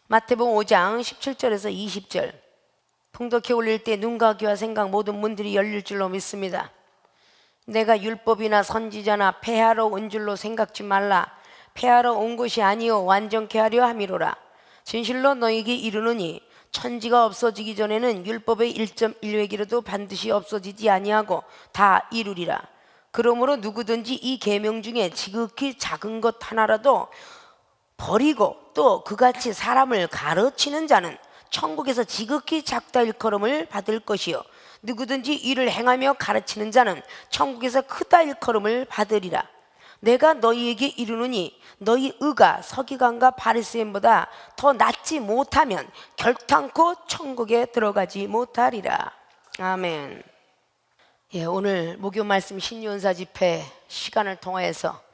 마태복음 5장 17절에서 20절. 풍덕해 올릴 때 눈과 귀와 생각 모든 문들이 열릴 줄로 믿습니다. 내가 율법이나 선지자나 폐하러 온 줄로 생각지 말라. 폐하러 온 것이 아니요 완전케 하려 함이로라. 진실로 너희에게 이르노니 천지가 없어지기 전에는 율법의 1.1회기라도 반드시 없어지지 아니하고 다 이루리라. 그러므로 누구든지 이 계명 중에 지극히 작은 것 하나라도 버리고 또 그같이 사람을 가르치는 자는 천국에서 지극히 작다 일컬음을 받을 것이요 누구든지 이를 행하며 가르치는 자는 천국에서 크다 일컬음을 받으리라. 내가 너희에게 이르노니 너희 의가 서기관과 바리새인보다 더 낫지 못하면 결탄코 천국에 들어가지 못하리라. 아멘. 오늘 목요 말씀 신유언사 집회 시간을 통하여서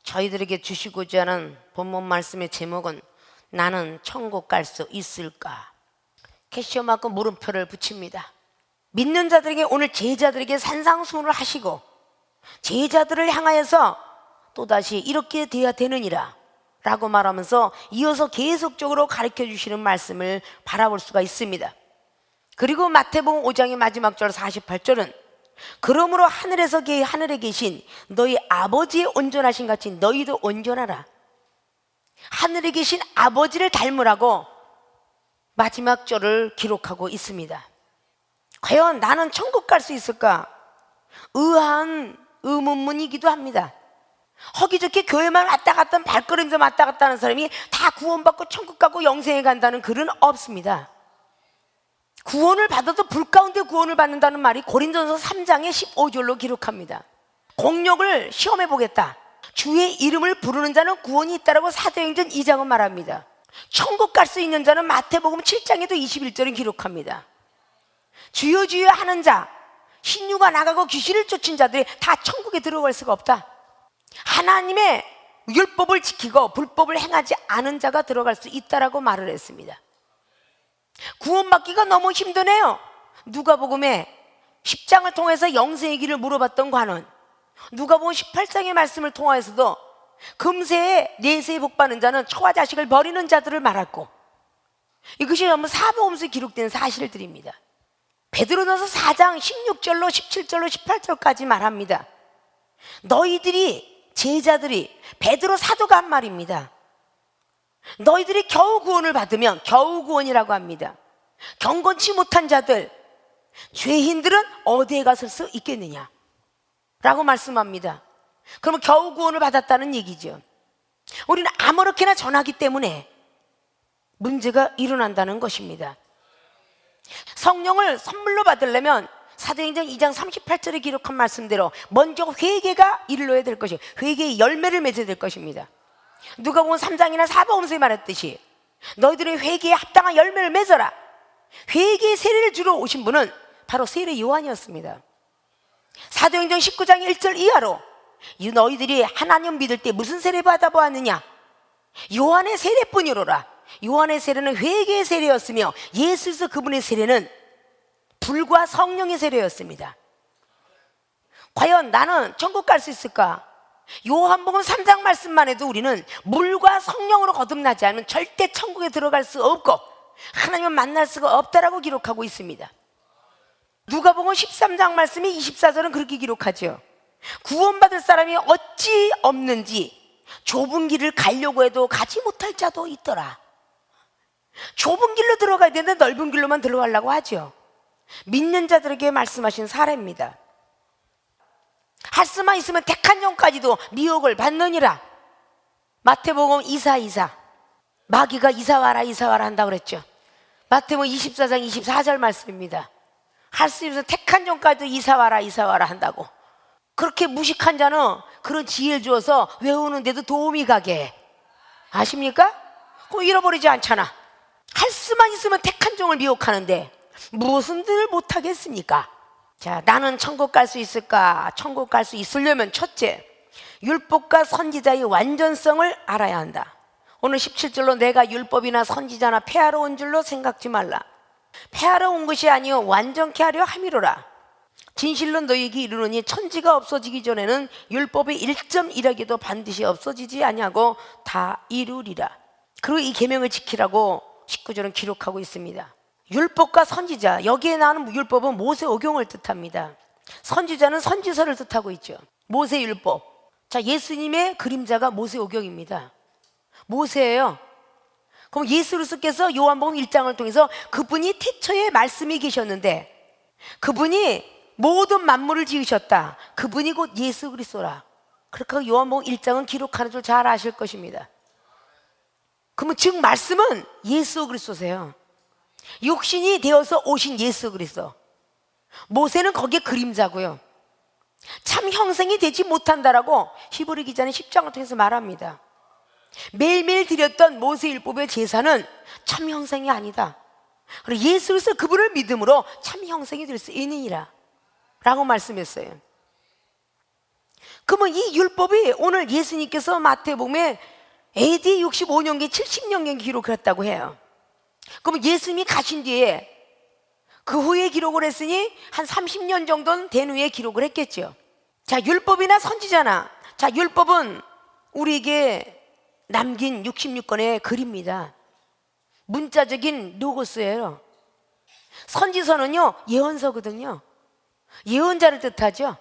저희들에게 주시고자 하는 본문 말씀의 제목은 나는 천국 갈 수 있을까? 캐시어마크 물음표를 붙입니다. 믿는 자들에게 오늘 제자들에게 산상수훈을 하시고 제자들을 향하여서 또다시 이렇게 돼야 되느니라 라고 말하면서 이어서 계속적으로 가르쳐 주시는 말씀을 바라볼 수가 있습니다. 그리고 마태복음 5장의 마지막 절 48절은 그러므로 하늘에 계신 너희 아버지의 온전하신 같이 너희도 온전하라. 하늘에 계신 아버지를 닮으라고 마지막 절을 기록하고 있습니다. 과연 나는 천국 갈 수 있을까? 의아한 의문문이기도 합니다. 허기좋게 교회만 왔다 갔다 발걸음에서 왔다 갔다 하는 사람이 다 구원받고 천국 가고 영생에 간다는 글은 없습니다. 구원을 받아도 불 가운데 구원을 받는다는 말이 고린도전서 3장의 15절로 기록합니다. 공력을 시험해 보겠다. 주의 이름을 부르는 자는 구원이 있다라고 사도행전 2장은 말합니다. 천국 갈 수 있는 자는 마태복음 7장에도 21절은 기록합니다. 주여 주여 하는 자, 신유가 나가고 귀신을 쫓은 자들이 다 천국에 들어갈 수가 없다. 하나님의 율법을 지키고 불법을 행하지 않은 자가 들어갈 수 있다라고 말을 했습니다. 구원받기가 너무 힘드네요. 누가복음에 10장을 통해서 영생의 길을 물어봤던 관원, 누가복음 18장의 말씀을 통하여서도 금세에 내세에 복받는 자는 처와 자식을 버리는 자들을 말했고, 이것이 전부 사복음서에 기록된 사실들입니다. 베드로전서 4장 16절로 17절로 18절까지 말합니다. 너희들이 제자들이 베드로 사도가 한 말입니다. 너희들이 겨우 구원을 받으면 겨우 구원이라고 합니다. 경건치 못한 자들, 죄인들은 어디에 갔을 수 있겠느냐 라고 말씀합니다. 그러면 겨우 구원을 받았다는 얘기죠. 우리는 아무렇게나 전하기 때문에 문제가 일어난다는 것입니다. 성령을 선물로 받으려면 사도행전 2장 38절에 기록한 말씀대로 먼저 회개가 이르러야 될 것이고 회개의 열매를 맺어야 될 것입니다. 누가복음 3장이나 사복음서에 말했듯이 너희들의 회개에 합당한 열매를 맺어라. 회개의 세례를 주러 오신 분은 바로 세례 요한이었습니다. 사도행전 19장 1절 이하로 너희들이 하나님 믿을 때 무슨 세례 받아보았느냐? 요한의 세례뿐이로라. 요한의 세례는 회개의 세례였으며 예수께서 그분의 세례는 불과 성령의 세례였습니다. 과연 나는 천국 갈 수 있을까? 요한복음 3장 말씀만 해도 우리는 물과 성령으로 거듭나지 않으면 절대 천국에 들어갈 수 없고 하나님을 만날 수가 없다라고 기록하고 있습니다. 누가복음 13장 말씀이 24절은 그렇게 기록하죠. 구원받을 사람이 어찌 없는지 좁은 길을 가려고 해도 가지 못할 자도 있더라. 좁은 길로 들어가야 되는데 넓은 길로만 들어가려고 하죠. 믿는 자들에게 말씀하신 사례입니다. 할 수만 있으면 택한 종까지도 미혹을 받느니라. 마태복음 이사 마귀가 이사와라 한다고 그랬죠. 마태복음 24장 24절 말씀입니다. 할 수 있으면 택한 종까지도 이사와라 한다고. 그렇게 무식한 자는 그런 지혜를 주어서 외우는데도 도움이 가게 해. 아십니까? 그거 잃어버리지 않잖아. 할 수만 있으면 택한 종을 미혹하는데 무엇은 늘 못하겠습니까? 자, 나는 천국 갈 수 있을까? 천국 갈 수 있으려면 첫째, 율법과 선지자의 완전성을 알아야 한다. 오늘 17절로 내가 율법이나 선지자나 폐하러 온 줄로 생각지 말라. 폐하러 온 것이 아니요 완전케 하려 함이로라. 진실로 너희에게 이르노니 천지가 없어지기 전에는 율법의 1.1하기도 반드시 없어지지 아니하고 다 이루리라. 그리고 이 계명을 지키라고 19절은 기록하고 있습니다. 율법과 선지자, 여기에 나오는 율법은 모세오경을 뜻합니다. 선지자는 선지서를 뜻하고 있죠. 모세율법. 자, 예수님의 그림자가 모세오경입니다. 모세예요. 그럼 예수 그리스도께서 요한복음 1장을 통해서 그분이 태초에 말씀이 계셨는데 그분이 모든 만물을 지으셨다. 그분이 곧 예수 그리스도라. 그렇게 요한복음 1장은 기록하는 줄 잘 아실 것입니다. 그러면 즉 말씀은 예수 그리스도세요. 육신이 되어서 오신 예수 그리스도. 모세는 거기에 그림자고요. 참 형상이 되지 못한다라고 히브리 기자는 10장을 통해서 말합니다. 매일매일 드렸던 모세율법의 제사는 참 형상이 아니다. 그리고 예수 그리스도 그분을 믿음으로 참 형상이 될 수 있느니라 라고 말씀했어요. 그러면 이 율법이 오늘 예수님께서 마태복음에 AD 65년경 70년경 기록을 했다고 해요. 그러면 예수님이 가신 뒤에 그 후에 기록을 했으니 한 30년 정도는 된 후에 기록을 했겠죠. 자, 율법이나 선지자나, 자, 율법은 우리에게 남긴 66권의 글입니다. 문자적인 로고스예요. 선지서는요, 예언서거든요. 예언자를 뜻하죠.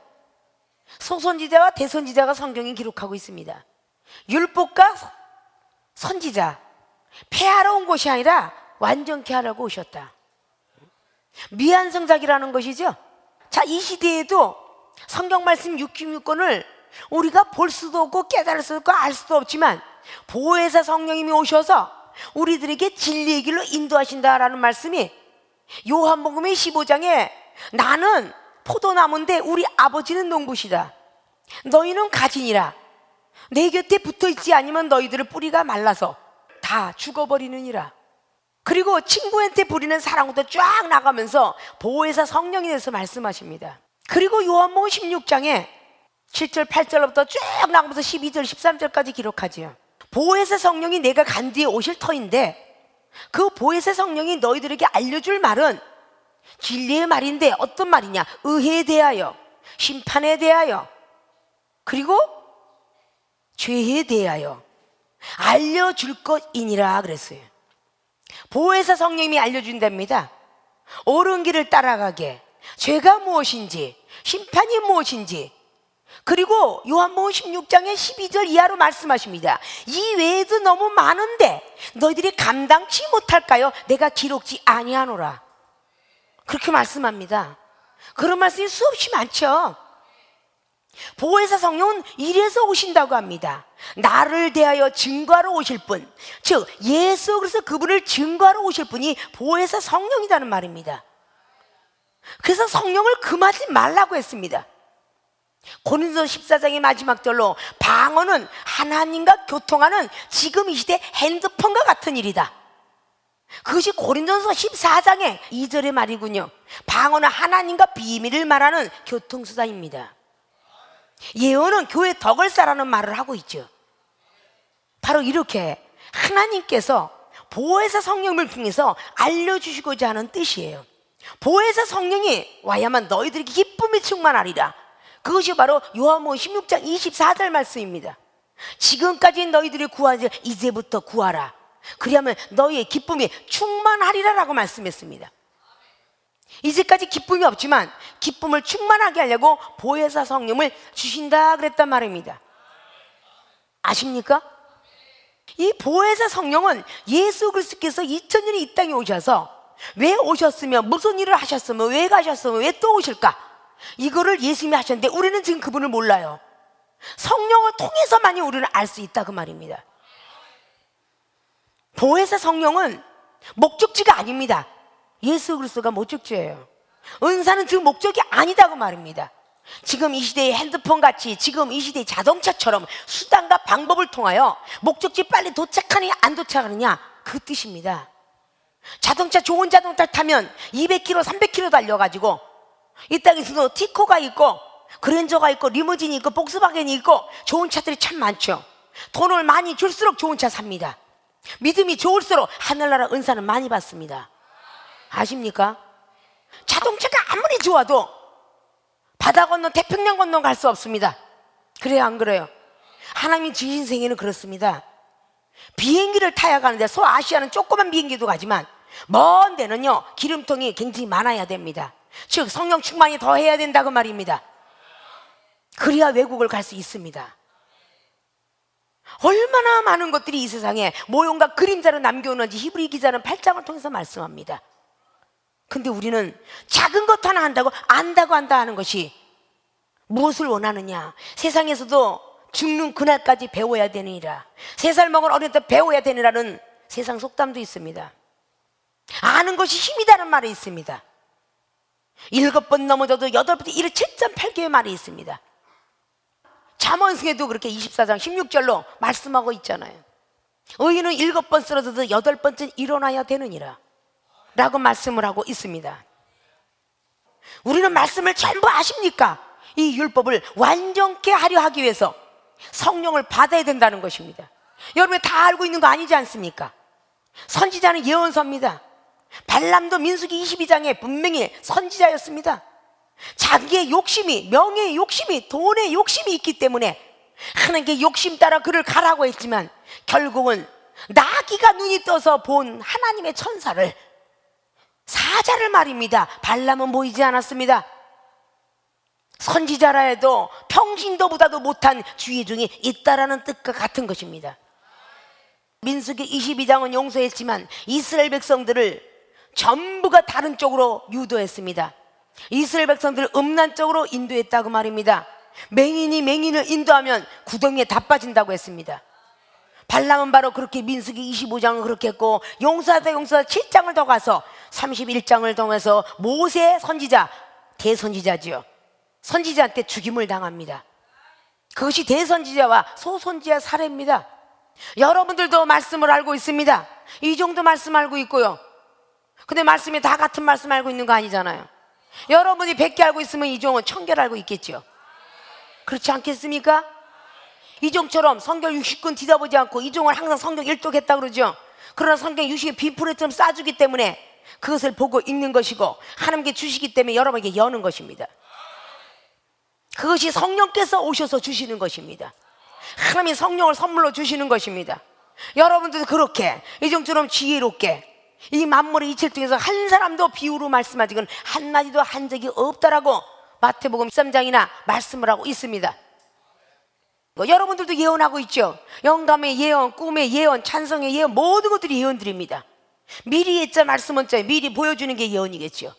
소선지자와 대선지자가 성경에 기록하고 있습니다. 율법과 선지자, 폐하러 온 것이 아니라 완전케 하라고 오셨다. 미완성작이라는 것이죠. 자, 이 시대에도 성경 말씀 66권을 우리가 볼 수도 없고 깨달을 수도 없고 알 수도 없지만 보혜사 성령님이 오셔서 우리들에게 진리의 길로 인도하신다라는 말씀이 요한복음의 15장에 나는 포도나무인데 우리 아버지는 농부시다. 너희는 가지니라. 내 곁에 붙어있지 않으면 너희들의 뿌리가 말라서 다 죽어버리느니라. 그리고 친구한테 부리는 사랑부터 쫙 나가면서 보혜사 성령에 대해서 말씀하십니다. 그리고 요한복음 16장에 7절 8절부터 쭉 나가면서 12절 13절까지 기록하지요. 보혜사 성령이 내가 간 뒤에 오실 터인데 그 보혜사 성령이 너희들에게 알려줄 말은 진리의 말인데 어떤 말이냐? 의에 대하여, 심판에 대하여, 그리고 죄에 대하여 알려줄 것이니라 그랬어요. 보혜사 성령님이 알려준답니다. 옳은 길을 따라가게, 죄가 무엇인지, 심판이 무엇인지. 그리고 요한복음 16장의 12절 이하로 말씀하십니다. 이 외에도 너무 많은데 너희들이 감당치 못할까요? 내가 기록지 아니하노라. 그렇게 말씀합니다. 그런 말씀이 수없이 많죠. 보혜사 성령은 이래서 오신다고 합니다. 나를 대하여 증거하러 오실 분, 즉 예수 그리스도 그분을 증거하러 오실 분이 보혜사 성령이라는 말입니다. 그래서 성령을 금하지 말라고 했습니다. 고린도서 14장의 마지막 절로 방언은 하나님과 교통하는 지금 이 시대 핸드폰과 같은 일이다. 그것이 고린도서 14장의 2절의 말이군요. 방언은 하나님과 비밀을 말하는 교통수단입니다. 예언은 교회 덕을 쌓라는 말을 하고 있죠. 바로 이렇게 하나님께서 보혜사 성령을 통해서 알려주시고자 하는 뜻이에요. 보혜사 성령이 와야만 너희들에게 기쁨이 충만하리라. 그것이 바로 요한복음 16장 24절 말씀입니다. 지금까지 너희들이 구하지 이제부터 구하라. 그리하면 너희의 기쁨이 충만하리라 라고 말씀했습니다. 이제까지 기쁨이 없지만 기쁨을 충만하게 하려고 보혜사 성령을 주신다 그랬단 말입니다. 아십니까? 이 보혜사 성령은 예수 그리스도께서 2000년이 이 땅에 오셔서 왜 오셨으며 무슨 일을 하셨으며 왜 가셨으며 왜 또 오실까? 이거를 예수님이 하셨는데 우리는 지금 그분을 몰라요. 성령을 통해서만이 우리는 알 수 있다 그 말입니다. 보혜사 성령은 목적지가 아닙니다. 예수 그리스도가 목적지예요. 은사는 그 목적이 아니다고 말입니다. 지금 이 시대의 핸드폰 같이 지금 이 시대의 자동차처럼 수단과 방법을 통하여 목적지 빨리 도착하느냐 안 도착하느냐 그 뜻입니다. 자동차 좋은 자동차 타면 200km 300km 달려가지고 이 땅에서도 티코가 있고 그랜저가 있고 리무진이 있고 복스바겐이 있고 좋은 차들이 참 많죠. 돈을 많이 줄수록 좋은 차 삽니다. 믿음이 좋을수록 하늘나라 은사는 많이 받습니다. 아십니까? 자동차가 아무리 좋아도 바다 건너 태평양 건너 갈 수 없습니다. 그래요 안 그래요? 하나님이 주신 생애는 그렇습니다. 비행기를 타야 가는데 소아시아는 조그만 비행기도 가지만 먼 데는요 기름통이 굉장히 많아야 됩니다. 즉 성령 충만이 더 해야 된다고 말입니다. 그래야 외국을 갈 수 있습니다. 얼마나 많은 것들이 이 세상에 모형과 그림자로 남겨오는지 히브리 기자는 8장을 통해서 말씀합니다. 근데 우리는 작은 것 하나 한다고 안다 하는 것이 무엇을 원하느냐? 세상에서도 죽는 그날까지 배워야 되느니라. 3살 먹은 어린 때 배워야 되느라는 세상 속담도 있습니다. 아는 것이 힘이다는 말이 있습니다. 7번 넘어져도 8번 일을 7.8개의 말이 있습니다. 잠언승에도 그렇게 24장 16절로 말씀하고 있잖아요. 의인은 7번 쓰러져도 8번째 일어나야 되느니라 라고 말씀을 하고 있습니다. 우리는 말씀을 전부 아십니까? 이 율법을 완전케 하려 하기 위해서 성령을 받아야 된다는 것입니다. 여러분이 다 알고 있는 거 아니지 않습니까? 선지자는 예언서입니다. 발람도 민수기 22장에 분명히 선지자였습니다. 자기의 욕심이, 명예의 욕심이, 돈의 욕심이 있기 때문에 하나님께 욕심 따라 그를 가라고 했지만 결국은 나귀가 눈이 떠서 본 하나님의 천사를, 사자를 말입니다. 발람은 보이지 않았습니다. 선지자라 해도 평신도보다도 못한 주의 중에 있다라는 뜻과 같은 것입니다. 민수기 22장은 용서했지만 이스라엘 백성들을 전부가 다른 쪽으로 유도했습니다. 이스라엘 백성들을 음란 쪽으로 인도했다고 말입니다. 맹인이 맹인을 인도하면 구덩이에 다 빠진다고 했습니다. 발람은 바로 그렇게 민수기 25장을 그렇게 했고 용서하다 7장을 더 가서 31장을 통해서 모세 선지자, 대선지자지요, 선지자한테 죽임을 당합니다. 그것이 대선지자와 소선지자 사례입니다. 여러분들도 말씀을 알고 있습니다. 이 정도 말씀 알고 있고요. 근데 말씀이 다 같은 말씀 알고 있는 거 아니잖아요. 여러분이 100개 알고 있으면 이종은 1000개를 알고 있겠죠. 그렇지 않겠습니까? 이종처럼 성경 60권 뒤져보지 않고 이종은 항상 성경 일독했다 그러죠. 그러나 성경 60개 빈풀이처럼 싸주기 때문에 그것을 보고 읽는 것이고 하나님께 주시기 때문에 여러분에게 여는 것입니다. 그것이 성령께서 오셔서 주시는 것입니다. 하나님이 성령을 선물로 주시는 것입니다. 여러분들도 그렇게 이종처럼 지혜롭게 이 만물의 이치를 통해서 한 사람도 비유로 말씀하지는 한마디도 한 적이 없다라고 마태복음 13장이나 말씀을 하고 있습니다. 여러분들도 예언하고 있죠. 영감의 예언, 꿈의 예언, 찬성의 예언, 모든 것들이 예언들입니다. 미리 했자 말씀은 자 미리 보여주는 게 예언이겠죠.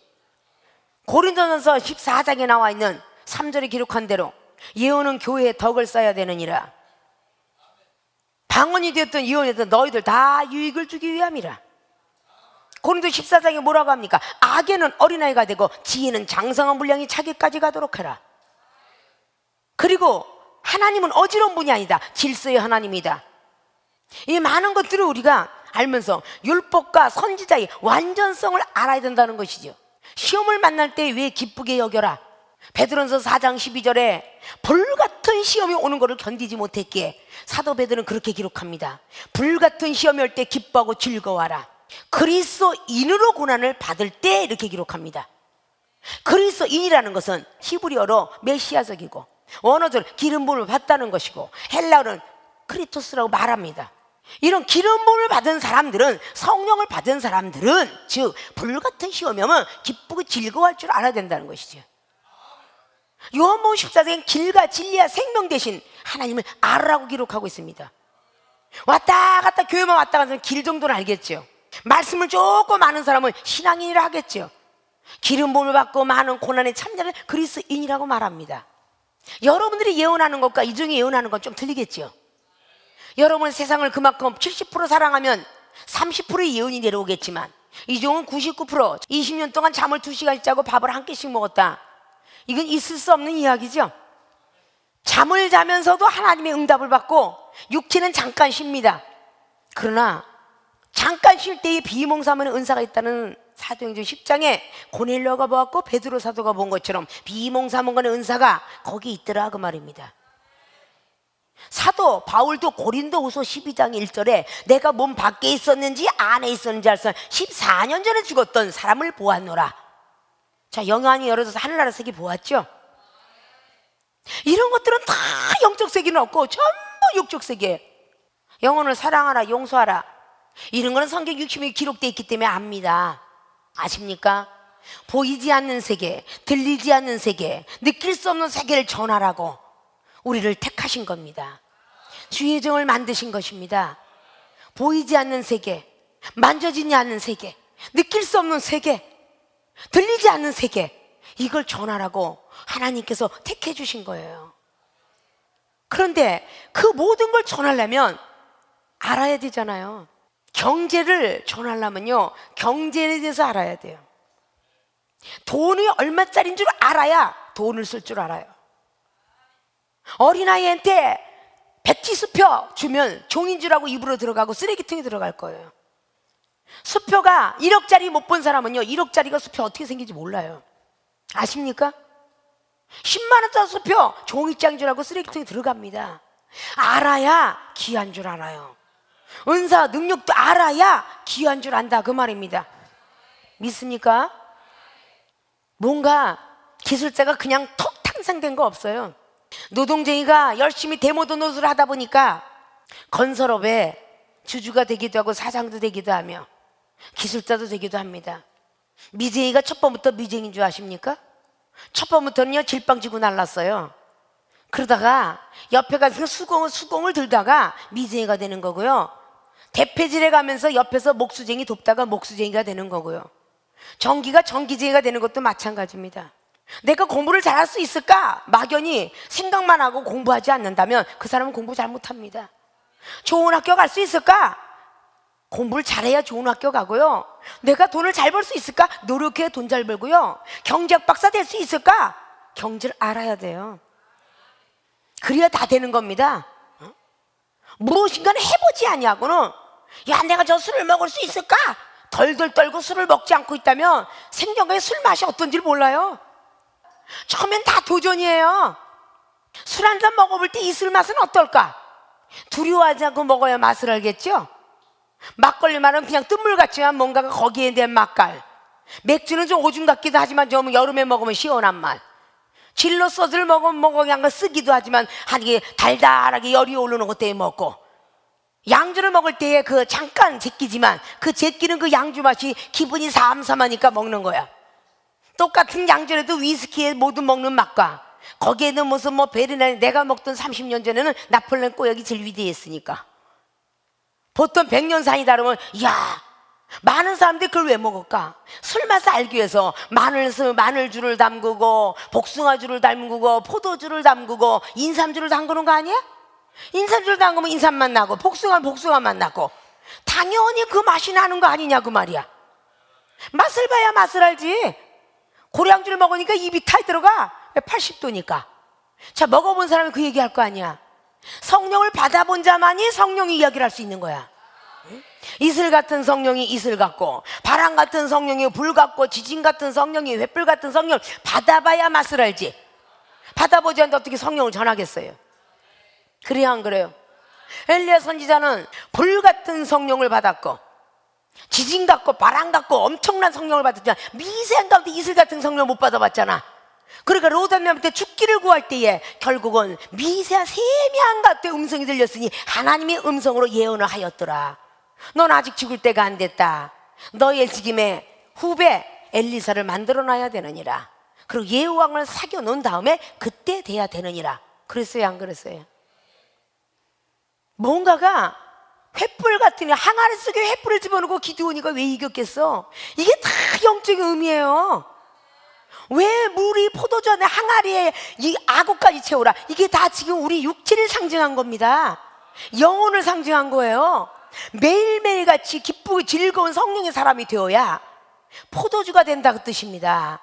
고린도전서 14장에 나와 있는 3절에 기록한 대로 예언은 교회에 덕을 쌓아야 되느니라. 방언이 되었든 예언이 되었든 너희들 다 유익을 주기 위함이라. 고린도 14장에 뭐라고 합니까? 악에는 어린아이가 되고 지혜는 장성한 분량이 차기까지 가도록 하라. 그리고 하나님은 어지러운 분이 아니다. 질서의 하나님이다. 이 많은 것들을 우리가 알면서 율법과 선지자의 완전성을 알아야 된다는 것이죠. 시험을 만날 때 왜 기쁘게 여겨라. 베드로전서 4장 12절에 불같은 시험이 오는 것을 견디지 못했기에 사도 베드로는 그렇게 기록합니다. 불같은 시험이 올 때 기뻐하고 즐거워하라. 그리스도인으로 고난을 받을 때 이렇게 기록합니다. 그리스도인이라는 것은 히브리어로 메시아적이고 원어적으로 기름 부음을 받다는 것이고 헬라어는 크리토스라고 말합니다. 이런 기름 부음을 받은 사람들은, 성령을 받은 사람들은 즉 불같은 시험이 오면 기쁘고 즐거워할 줄 알아야 된다는 것이죠. 요한복음 14장엔 길과 진리와 생명 대신 하나님을 알으라고 기록하고 있습니다. 왔다 갔다 교회만 왔다 갔다 길 정도는 알겠죠. 말씀을 조금 아는 사람은 신앙인이라 하겠죠. 기름 부음을 받고 많은 고난에 참여하는 그리스도인이라고 말합니다. 여러분들이 예언하는 것과 이종이 예언하는 건 좀 틀리겠죠. 여러분 세상을 그만큼 70% 사랑하면 30%의 예언이 내려오겠지만 이종은 99% 20년 동안 잠을 2시간씩 자고 밥을 한 끼씩 먹었다. 이건 있을 수 없는 이야기죠. 잠을 자면서도 하나님의 응답을 받고 육체는 잠깐 쉽니다. 그러나 잠깐 쉴 때에 비몽사몽의 은사가 있다는 사도행전 10장에 고넬료가 보았고 베드로 사도가 본 것처럼 비몽사몽간의 은사가 거기 있더라 그 말입니다. 사도 바울도 고린도후서 12장 1절에 내가 몸 밖에 있었는지 안에 있었는지 알 수 없는 14년 전에 죽었던 사람을 보았노라. 자, 영안이 열어져서 하늘나라 세계 보았죠. 이런 것들은 다 영적 세계는 없고 전부 육적 세계. 영혼을 사랑하라, 용서하라. 이런 거는 성경 60이 기록되어 있기 때문에 압니다. 아십니까? 보이지 않는 세계, 들리지 않는 세계, 느낄 수 없는 세계를 전하라고 우리를 택하신 겁니다. 주의 정을 만드신 것입니다. 보이지 않는 세계, 만져지지 않는 세계, 느낄 수 없는 세계, 들리지 않는 세계, 이걸 전하라고 하나님께서 택해 주신 거예요. 그런데 그 모든 걸 전하려면 알아야 되잖아요. 경제를 전하려면요, 경제에 대해서 알아야 돼요. 돈이 얼마짜리인 줄 알아야 돈을 쓸 줄 알아요. 어린아이한테 백지 수표 주면 종인 줄 알고 입으로 들어가고 쓰레기통에 들어갈 거예요. 수표가 1억짜리 못 본 사람은요, 1억짜리가 수표 어떻게 생긴지 몰라요. 아십니까? 10만 원짜리 수표 종이장인 줄 알고 쓰레기통에 들어갑니다. 알아야 귀한 줄 알아요. 은사 능력도 알아야 귀한 줄 안다, 그 말입니다. 믿습니까? 뭔가 기술자가 그냥 톡 탄생된 거 없어요. 노동쟁이가 열심히 데모도 노릇을 하다 보니까 건설업에 주주가 되기도 하고 사장도 되기도 하며 기술자도 되기도 합니다. 미쟁이가 첫 번부터 미쟁인 줄 아십니까? 첫 번부터는요, 질방지고 날랐어요. 그러다가 옆에 가서 수공을 들다가 미쟁이가 되는 거고요. 대패질해 가면서 옆에서 목수쟁이 돕다가 목수쟁이가 되는 거고요. 전기가 전기쟁이가 되는 것도 마찬가지입니다. 내가 공부를 잘할 수 있을까? 막연히 생각만 하고 공부하지 않는다면 그 사람은 공부 잘 못합니다. 좋은 학교 갈 수 있을까? 공부를 잘해야 좋은 학교 가고요. 내가 돈을 잘 벌 수 있을까? 노력해야 돈 잘 벌고요. 경제학 박사 될 수 있을까? 경제를 알아야 돼요. 그래야 다 되는 겁니다. 무엇인가는 해보지 아니하고는, 야, 내가 저 술을 먹을 수 있을까? 덜덜 떨고 술을 먹지 않고 있다면 생전에 술 맛이 어떤지 몰라요. 처음엔 다 도전이에요. 술 한 잔 먹어볼 때 이 술 맛은 어떨까? 두려워하지 않고 먹어야 맛을 알겠죠? 막걸리 말은 그냥 뜬물 같지만 뭔가가 거기에 대한 맛깔. 맥주는 좀 오줌 같기도 하지만 좀 여름에 먹으면 시원한 맛. 진로 소주를 먹으면 그냥 쓰기도 하지만 한게 달달하게 열이 오르는 것 때문에 먹고, 양주를 먹을 때에 그 잠깐 제끼지만 그 제끼는 그 양주 맛이 기분이 삼삼하니까 먹는 거야. 똑같은 양주라도 위스키에 모두 먹는 맛과 거기에는 무슨 베르나, 내가 먹던 30년 전에는 나폴레옹 꼬약이 제일 위대했으니까. 보통 100년 산이 다르면, 이야, 많은 사람들이 그걸 왜 먹을까? 술 맛을 알기 위해서 마늘주를 담그고 복숭아주를 담그고 포도주를 담그고 인삼주를 담그는 거 아니야? 인삼주를 담그면 인삼맛 나고 복숭아맛 나고 당연히 그 맛이 나는 거 아니냐, 그 말이야. 맛을 봐야 맛을 알지. 고량주를 먹으니까 입이 탈 들어가. 80도니까. 자, 먹어본 사람이 그 얘기할 거 아니야. 성령을 받아본 자만이 성령이 이야기를 할 수 있는 거야. 이슬 같은 성령이 이슬 같고, 바람 같은 성령이 불 같고, 지진 같은 성령이 횃불 같은 성령을 받아봐야 맛을 알지. 받아보지 않는데 어떻게 성령을 전하겠어요? 그래요, 안 그래요? 엘리야 선지자는 불 같은 성령을 받았고, 지진 같고 바람 같고 엄청난 성령을 받았잖아. 미세한 가운데 이슬 같은 성령을 못 받아봤잖아. 그러니까 로단님한테 죽기를 구할 때에 결국은 미세한 세미한 같은 음성이 들렸으니 하나님의 음성으로 예언을 하였더라. 넌 아직 죽을 때가 안 됐다. 너의 지금의 후배 엘리사를 만들어놔야 되느니라. 그리고 예후왕을 사귀어 놓은 다음에 그때 돼야 되느니라. 그랬어요, 안 그랬어요? 뭔가가 횃불 같은, 항아리 속에 횃불을 집어넣고 기드온이가 왜 이겼겠어? 이게 다 영적인 의미예요. 왜 물이 포도주 안에 항아리에 이 아구까지 채우라? 이게 다 지금 우리 육체를 상징한 겁니다. 영혼을 상징한 거예요. 매일매일 같이 기쁘고 즐거운 성령의 사람이 되어야 포도주가 된다, 그 뜻입니다.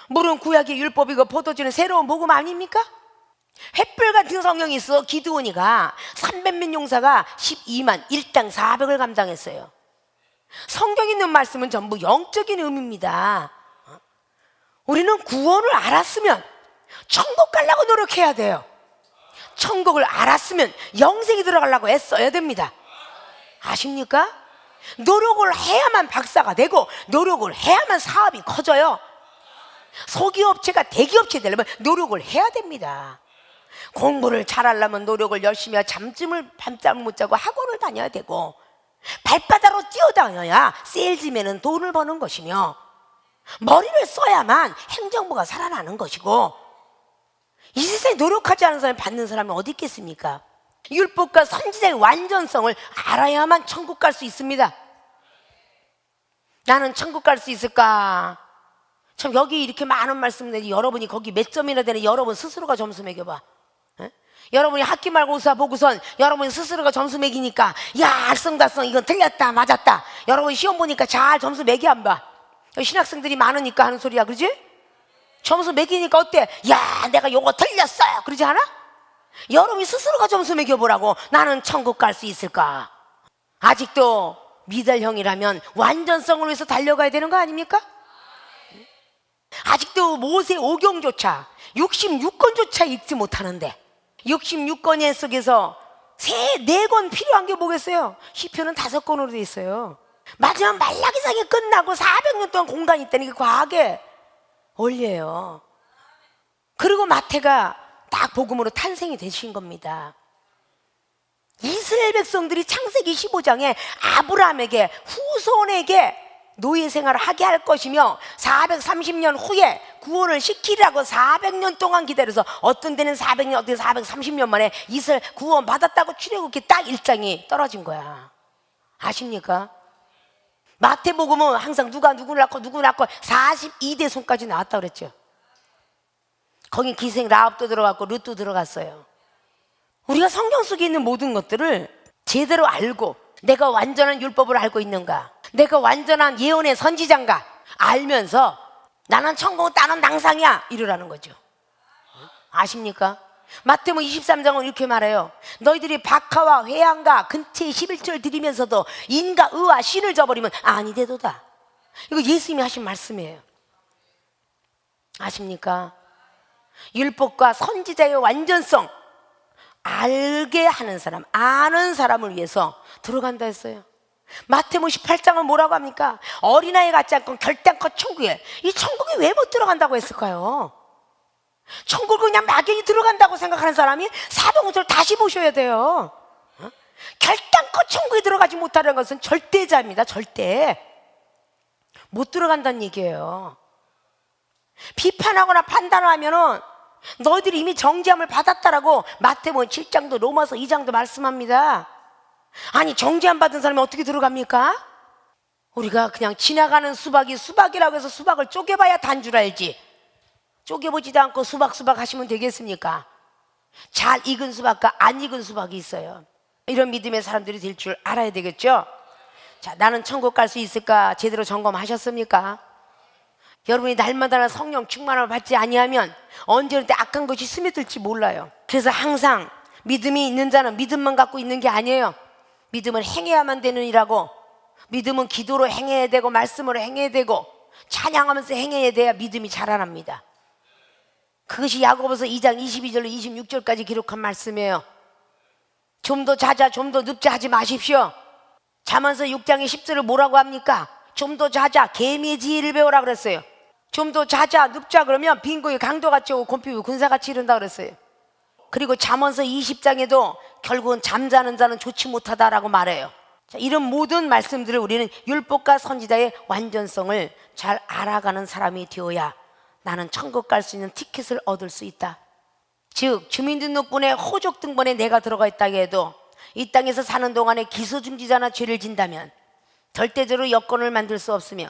물은 구약의 율법이고 포도주는 새로운 복음 아닙니까? 횃불 같은 성령이 있어. 기드온이가 300명 용사가 12만 1당 400을 감당했어요. 성경에 있는 말씀은 전부 영적인 의미입니다. 우리는 구원을 알았으면 천국 가려고 노력해야 돼요. 천국을 알았으면 영생이 들어가려고 애써야 됩니다. 아십니까? 노력을 해야만 박사가 되고 노력을 해야만 사업이 커져요. 소기업체가 대기업체 되려면 노력을 해야 됩니다. 공부를 잘하려면 노력을 열심히 하고 잠을 밤잠을 못 자고 학원을 다녀야 되고 발바닥으로 뛰어다녀야 세일즈맨은 돈을 버는 것이며 머리를 써야만 행정부가 살아나는 것이고 이 세상에 노력하지 않은 사람이 받는 사람이 어디 있겠습니까? 율법과 선지자의 완전성을 알아야만 천국 갈 수 있습니다. 나는 천국 갈 수 있을까? 참 여기 이렇게 많은 말씀인데 여러분이 거기 몇 점이나 되는 여러분 스스로가 점수 매겨봐. 에? 여러분이 학기 말고사 보고선 여러분이 스스로가 점수 매기니까 야 알쏭달쏭 이건 틀렸다 맞았다. 여러분 시험 보니까 잘 점수 매기 안 봐. 신학생들이 많으니까 하는 소리야, 그러지? 점수 매기니까 어때? 야 내가 요거 틀렸어요 그러지 않아? 여러분이 스스로가 점수 매겨보라고. 나는 천국 갈 수 있을까? 아직도 미달형이라면 완전성을 위해서 달려가야 되는 거 아닙니까? 아직도 모세 오경조차 66권조차 읽지 못하는데 66권 속에서 4권 필요한 게 뭐겠어요? 시편은 5권으로 돼 있어요. 마지막 말라기상이 끝나고 400년 동안 공간이 있다는 게 과학의 원리예요. 그리고 마태가 딱 복음으로 탄생이 되신 겁니다. 이스라엘 백성들이 창세기 15장에 아브라함에게 후손에게 노예 생활을 하게 할 것이며 430년 후에 구원을 시키라고 400년 동안 기다려서 어떤 데는 400년 어떤 데는 430년 만에 이스라엘 구원 받았다고 출애굽기 딱 1장이 떨어진 거야. 아십니까? 마태복음은 항상 누가 누구를 낳고 누구 낳고 42대 손까지 나왔다고 그랬죠. 거긴 기생 라합도 들어갔고 룻도 들어갔어요. 우리가 성경 속에 있는 모든 것들을 제대로 알고 내가 완전한 율법을 알고 있는가, 내가 완전한 예언의 선지자인가 알면서 나는 천국 나는 낭상이야 이러라는 거죠. 아십니까? 마태복음 23장은 이렇게 말해요. 너희들이 박하와 회향과 근체의 11조를 드리면서도 인과 의와 신을 저버리면 아니 되도다. 이거 예수님이 하신 말씀이에요. 아십니까? 율법과 선지자의 완전성 알게 하는 사람, 아는 사람을 위해서 들어간다 했어요. 마태복음 18장은 뭐라고 합니까? 어린아이 같지 않고 결단코 천국에. 이 천국에 왜 못 들어간다고 했을까요? 천국을 그냥 막연히 들어간다고 생각하는 사람이 사도행전을 다시 보셔야 돼요. 결단코 천국에 들어가지 못하는 것은 절대자입니다. 절대 못 들어간다는 얘기예요. 비판하거나 판단하면은 너희들이 이미 정죄함을 받았다라고 마태복음 7장도 로마서 2장도 말씀합니다. 아니 정죄함 받은 사람이 어떻게 들어갑니까? 우리가 그냥 지나가는 수박이 수박이라고 해서 수박을 쪼개봐야 단 줄 알지 쪼개보지도 않고 수박 하시면 되겠습니까? 잘 익은 수박과 안 익은 수박이 있어요. 이런 믿음의 사람들이 될 줄 알아야 되겠죠? 자, 나는 천국 갈 수 있을까 제대로 점검하셨습니까? 여러분이 날마다 성령 충만함을 받지 아니하면 언제든지 악한 것이 스며들지 몰라요. 그래서 항상 믿음이 있는 자는 믿음만 갖고 있는 게 아니에요. 믿음은 행해야만 되느니라고. 믿음은 기도로 행해야 되고 말씀으로 행해야 되고 찬양하면서 행해야 돼야 믿음이 자라납니다. 그것이 야고보서 2장 22절로 26절까지 기록한 말씀이에요. 좀 더 자자 좀 더 눕자 하지 마십시오. 잠언서 6장의 10절을 뭐라고 합니까? 좀 더 자자 계미의 지혜를 배우라 그랬어요. 좀 더 자자 눕자 그러면 빈고에 강도같이 오고 곰피고 군사같이 이른다 그랬어요. 그리고 잠언서 20장에도 결국은 잠자는 자는 좋지 못하다라고 말해요. 자, 이런 모든 말씀들을 우리는 율법과 선지자의 완전성을 잘 알아가는 사람이 되어야 나는 천국 갈 수 있는 티켓을 얻을 수 있다. 즉 주민등록번에 호적 등본에 내가 들어가 있다고 해도 이 땅에서 사는 동안에 기소중지자나 죄를 진다면 절대적으로 여건을 만들 수 없으며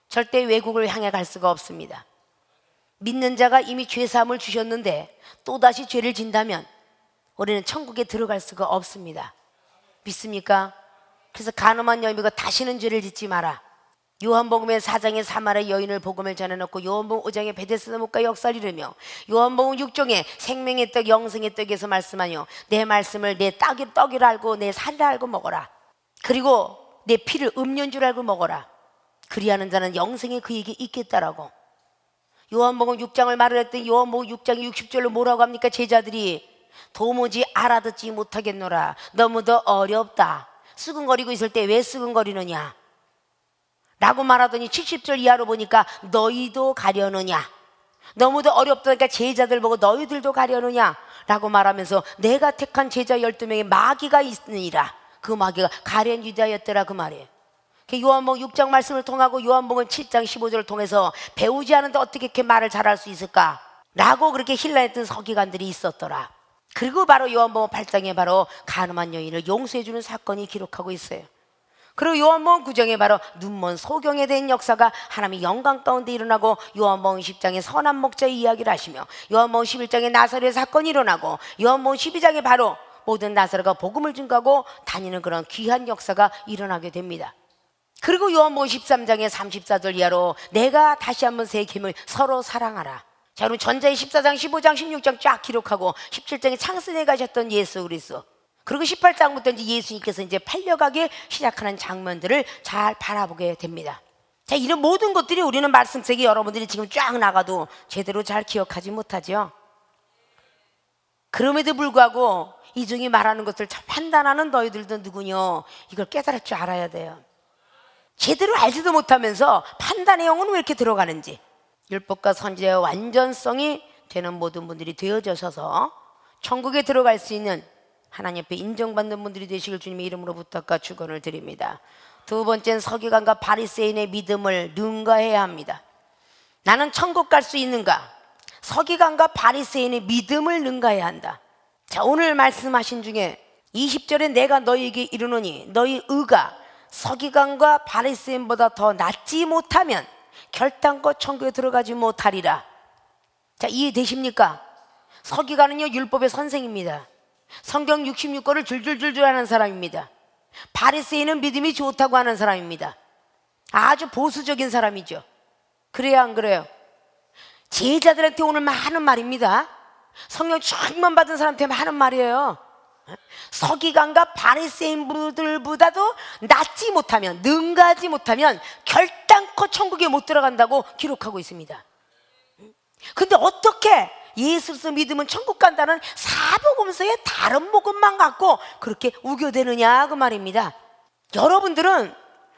절대 외국을 향해 갈 수가 없습니다. 믿는 자가 이미 죄사함을 주셨는데 또다시 죄를 진다면 우리는 천국에 들어갈 수가 없습니다. 믿습니까? 그래서 간음한 여인과 다시는 죄를 짓지 마라. 요한복음의 4장에 사마리아 여인을 복음을 전해놓고 요한복음 5장에 베데스다 목가 역사를 이루며 요한복음 6장에 생명의 떡 영생의 떡에서 말씀하여 내 말씀을 내 떡이라 알고 내 살이라 알고 먹어라. 그리고 내 피를 음료인 줄 알고 먹어라. 그리하는 자는 영생이 그에게 있겠다라고. 요한복음 6장을 말을 했더니 요한복음 6장 60절로 뭐라고 합니까? 제자들이 도무지 알아듣지 못하겠노라. 너무도 어렵다. 수근거리고 있을 때 왜 수근거리느냐 라고 말하더니 70절 이하로 보니까 너희도 가려느냐 너무도 어렵다니까 제자들 보고 너희들도 가려느냐 라고 말하면서 내가 택한 제자 12명의 마귀가 있느니라. 그 마귀가 가룟 유다였더라 그 말이에요. 요한복음 6장 말씀을 통하고 요한복음 7장 15절을 통해서 배우지 않은데 어떻게 이렇게 말을 잘할 수 있을까 라고 그렇게 힐난했던 서기관들이 있었더라. 그리고 바로 요한복음 8장에 바로 간음한 여인을 용서해주는 사건이 기록하고 있어요. 그리고 요한복음 9장에 바로 눈먼 소경에 대한 역사가 하나님의 영광 가운데 일어나고, 요한복음 10장에 선한 목자의 이야기를 하시며, 요한복음 11장에 나사렛의 사건이 일어나고, 요한복음 12장에 바로 모든 나사렛가 복음을 증거하고 다니는 그런 귀한 역사가 일어나게 됩니다. 그리고 요한복음 13장에 34절 이하로 내가 다시 한번 새 계명을 서로 사랑하라. 자, 여러분 전자의 14장, 15장, 16장 쫙 기록하고 17장에 창세에 가셨던 예수 그리스도, 그리고 18장부터 이제 예수님께서 이제 팔려가기 시작하는 장면들을 잘 바라보게 됩니다. 자, 이런 모든 것들이 우리는 말씀책에 여러분들이 지금 쫙 나가도 제대로 잘 기억하지 못하죠. 그럼에도 불구하고 이 중에 말하는 것을 잘 판단하는 너희들도 누구냐, 이걸 깨달을 줄 알아야 돼요. 제대로 알지도 못하면서 판단의 영은 왜 이렇게 들어가는지, 율법과 선지자의 완전성이 되는 모든 분들이 되어져서 천국에 들어갈 수 있는 하나님 앞에 인정받는 분들이 되시길 주님의 이름으로 부탁과 축원을 드립니다. 두 번째는 서기관과 바리새인의 믿음을 능가해야 합니다. 나는 천국 갈 수 있는가? 서기관과 바리새인의 믿음을 능가해야 한다. 자, 오늘 말씀하신 중에 20절에 내가 너희에게 이르노니 너희 의가 서기관과 바리새인보다 더 낫지 못하면 결단코 천국에 들어가지 못하리라. 자, 이해되십니까? 서기관은요 율법의 선생입니다. 성경 66권을 줄줄줄줄 하는 사람입니다. 바리새인은 믿음이 좋다고 하는 사람입니다. 아주 보수적인 사람이죠. 그래요 안 그래요? 제자들한테 오늘 하는 말입니다. 성령 충만 받은 사람한테 하는 말이에요. 서기관과 바리새인들보다도 낫지 못하면, 능가하지 못하면 결단코 천국에 못 들어간다고 기록하고 있습니다. 근데 어떻게 예수를 믿으면 천국 간다는 사복음서의 다른 복음만 갖고 그렇게 우겨대느냐 그 말입니다. 여러분들은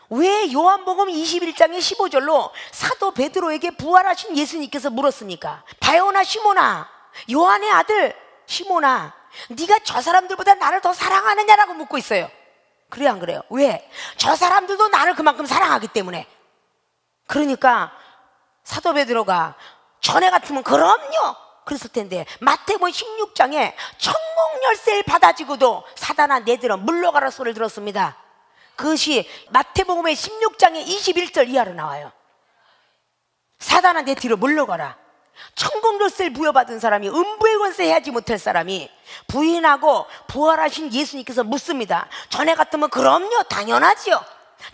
왜 요한복음 21장의 15절로 사도 베드로에게 부활하신 예수님께서 물었습니까? 바요나 시몬아, 요한의 아들 시몬아, 네가 저 사람들보다 나를 더 사랑하느냐라고 묻고 있어요. 그래요 안 그래요? 왜? 저 사람들도 나를 그만큼 사랑하기 때문에. 그러니까 사도 베드로가 전에 같으면 그럼요 그랬을 텐데, 마태복음 16장에 천국 열쇠를 받아지고도 사단아 내들어 물러가라 소리를 들었습니다. 그것이 마태복음의 16장의 21절 이하로 나와요. 사단아 내 뒤로 물러가라. 천국 열쇠를 부여받은 사람이, 음부의 권세 해하지 못할 사람이 부인하고 부활하신 예수님께서 묻습니다. 전에 같으면 그럼요 당연하지요,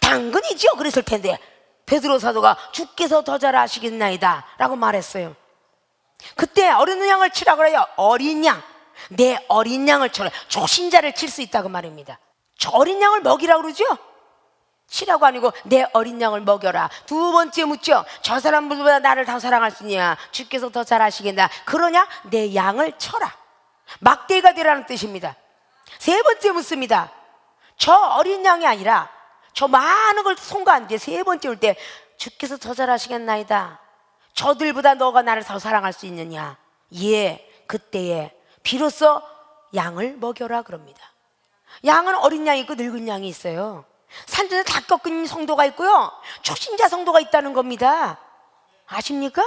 당근이지요 그랬을 텐데, 베드로 사도가 주께서 더 잘 아시겠나이다 라고 말했어요. 그때 어린 양을 치라 그래요. 어린 양, 내 어린 양을 쳐라. 초신자를 칠 수 있다고 말입니다. 저 어린 양을 먹이라고 그러죠. 치라고 아니고 내 어린 양을 먹여라. 두 번째 묻죠. 저 사람들보다 나를 더 사랑할 수 있냐? 주께서 더 잘 아시겠나? 그러냐? 내 양을 쳐라. 막대가 되라는 뜻입니다. 세 번째 묻습니다. 저 어린 양이 아니라 저 많은 걸 통과한 뒤에 세 번째 올 때 주께서 더 잘 아시겠나이다. 저들보다 너가 나를 더 사랑할 수 있느냐? 예, 그때에 비로소 양을 먹여라 그럽니다. 양은 어린 양이 있고 늙은 양이 있어요. 산전에 다 꺾은 성도가 있고요, 초신자 성도가 있다는 겁니다. 아십니까?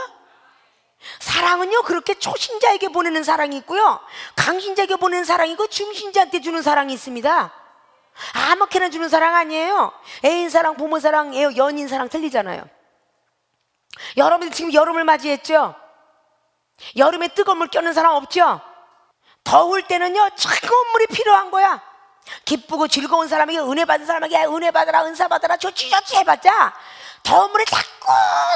사랑은요 그렇게 초신자에게 보내는 사랑이 있고요, 강신자에게 보내는 사랑이 있고, 중신자한테 주는 사랑이 있습니다. 아무렇게나 주는 사랑 아니에요. 애인 사랑, 부모 사랑, 연인 사랑 틀리잖아요. 여러분들 지금 여름을 맞이했죠? 여름에 뜨거운 물 껴는 사람 없죠? 더울 때는요 차가운 물이 필요한 거야. 기쁘고 즐거운 사람에게, 은혜 받은 사람에게 은혜 받아라, 은사 받아라, 좋지 해봤자 더운 물에 자꾸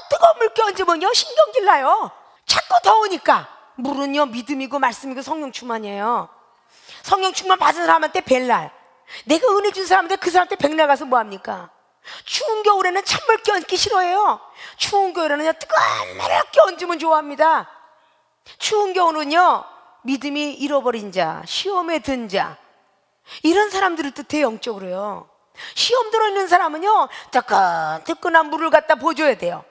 뜨거운 물 껴얹으면요 신경질 나요. 자꾸 더우니까. 물은요 믿음이고 말씀이고 성령 충만이에요. 성령 충만 받은 사람한테 백날, 내가 은혜 준 사람한테 그 사람한테 백날 가서 뭐합니까? 추운 겨울에는 찬물 껴얹기 싫어해요. 추운 겨울에는요 뜨거운 물을 껴얹으면 좋아합니다. 추운 겨울은요 믿음이 잃어버린 자, 시험에 든 자, 이런 사람들을 뜻해 영적으로요. 시험 들어있는 사람은요 뜨끈뜨끈한 물을 갖다 부어줘야 돼요.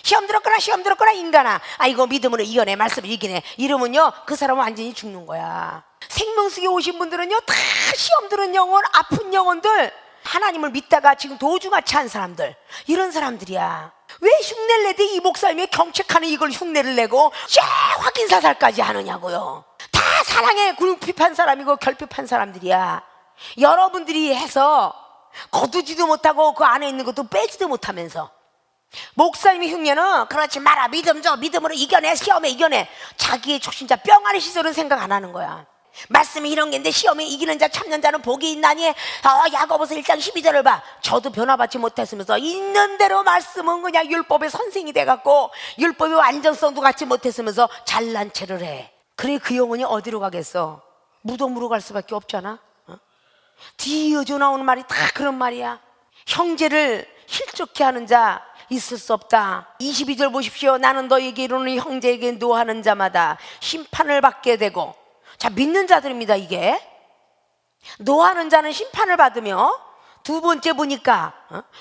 시험 들었거나 인간아, 이거 믿음으로 이겨내, 말씀을 이기네, 이러면요 그 사람은 완전히 죽는 거야. 생명수에 오신 분들은요 다 시험 들은 영혼, 아픈 영혼들, 하나님을 믿다가 지금 도주같이 한 사람들, 이런 사람들이야. 왜 흉내를 내되 이 목사님이 경책하는 이걸 흉내를 내고 확인사살까지 하느냐고요. 다 사랑에 굴핍한 사람이고 결핍한 사람들이야. 여러분들이 해서 거두지도 못하고 그 안에 있는 것도 빼지도 못하면서, 목사님이 흉내는 그렇지 마라, 믿음 줘, 믿음으로 이겨내, 시험에 이겨내. 자기의 초신자 뿅아리 시절은 생각 안 하는 거야. 말씀이 이런 게인데 시험에 이기는 자 참는 자는 복이 있나니. 야고보서 1장 12절을 봐. 저도 변화받지 못했으면서 있는 대로 말씀은 그냥 율법의 선생이 돼갖고 율법의 완전성도 갖지 못했으면서 잘난 체를 해. 그래 그 영혼이 어디로 가겠어? 무덤으로 갈 수밖에 없잖아. 뒤이어져 나오는 말이 다 그런 말이야. 형제를 실족케 하는 자 있을 수 없다. 22절 보십시오. 나는 너에게 이르노니 형제에게 노하는 자마다 심판을 받게 되고. 자, 믿는 자들입니다. 이게 노하는 자는 심판을 받으며, 두 번째 보니까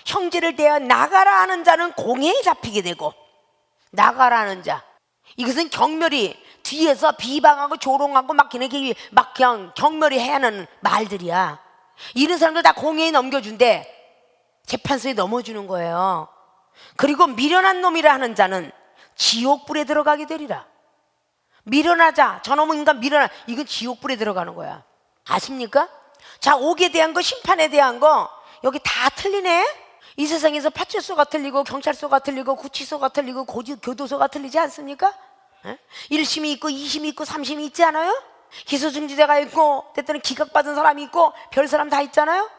형제를 대하여 나가라 하는 자는 공회에 잡히게 되고. 나가라 하는 자, 이것은 경멸이 뒤에서 비방하고 조롱하고 막 그냥 경멸이 해야 하는 말들이야. 이런 사람들 다 공회에 넘겨준대. 재판소에 넘어주는 거예요. 그리고 미련한 놈이라 하는 자는 지옥불에 들어가게 되리라. 미련하자, 저놈은 인간 미련하, 이건 지옥불에 들어가는 거야. 아십니까? 자, 옥에 대한 거, 심판에 대한 거 여기 다 틀리네. 이 세상에서 파출소가 틀리고 경찰서가 틀리고 구치소가 틀리고 교도소가 틀리지 않습니까? 1심이 있고 2심이 있고 3심이 있지 않아요? 기소중지자가 있고 때때는 기각받은 사람이 있고 별 사람 다 있잖아요.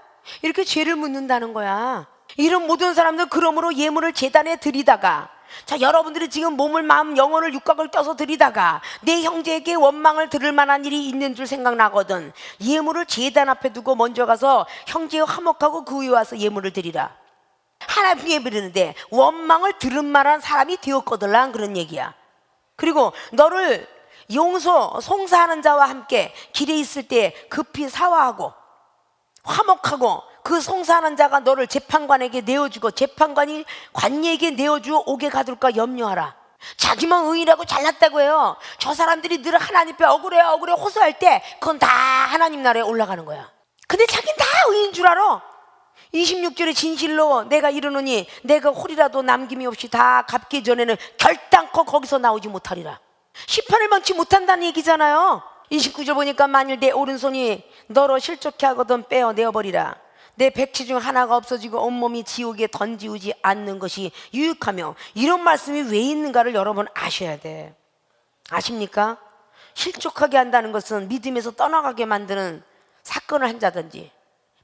이렇게 죄를 묻는다는 거야. 이런 모든 사람들 그러므로 예물을 제단에 드리다가, 자, 여러분들이 지금 몸을, 마음, 영혼을, 육각을 떠서 드리다가 내 형제에게 원망을 들을 만한 일이 있는 줄 생각나거든. 예물을 제단 앞에 두고 먼저 가서 형제와 화목하고 그 위에 와서 예물을 드리라. 하나님께 비르는데 원망을 들을 만한 사람이 되었거들라, 그런 얘기야. 그리고 너를 송사하는 자와 함께 길에 있을 때 급히 사화하고 화목하고, 그 송사하는 자가 너를 재판관에게 내어주고 재판관이 관리에게 내어주어 옥에 가둘까 염려하라. 자기만 의인하고 잘났다고 해요. 저 사람들이 늘 하나님 앞에 억울해 호소할 때 그건 다 하나님 나라에 올라가는 거야. 근데 자기는 다 의인 줄 알아. 26절에 진실로 내가 이르노니 내가 홀이라도 남김이 없이 다 갚기 전에는 결단코 거기서 나오지 못하리라. 심판을 면치 못한다는 얘기잖아요. 29절 보니까 만일 내 오른손이 너로 실족케 하거든 빼어 내어버리라. 내 백치 중 하나가 없어지고 온몸이 지옥에 던지우지 않는 것이 유익하며. 이런 말씀이 왜 있는가를 여러분 아셔야 돼. 아십니까? 실족하게 한다는 것은 믿음에서 떠나가게 만드는 사건을 한다든지,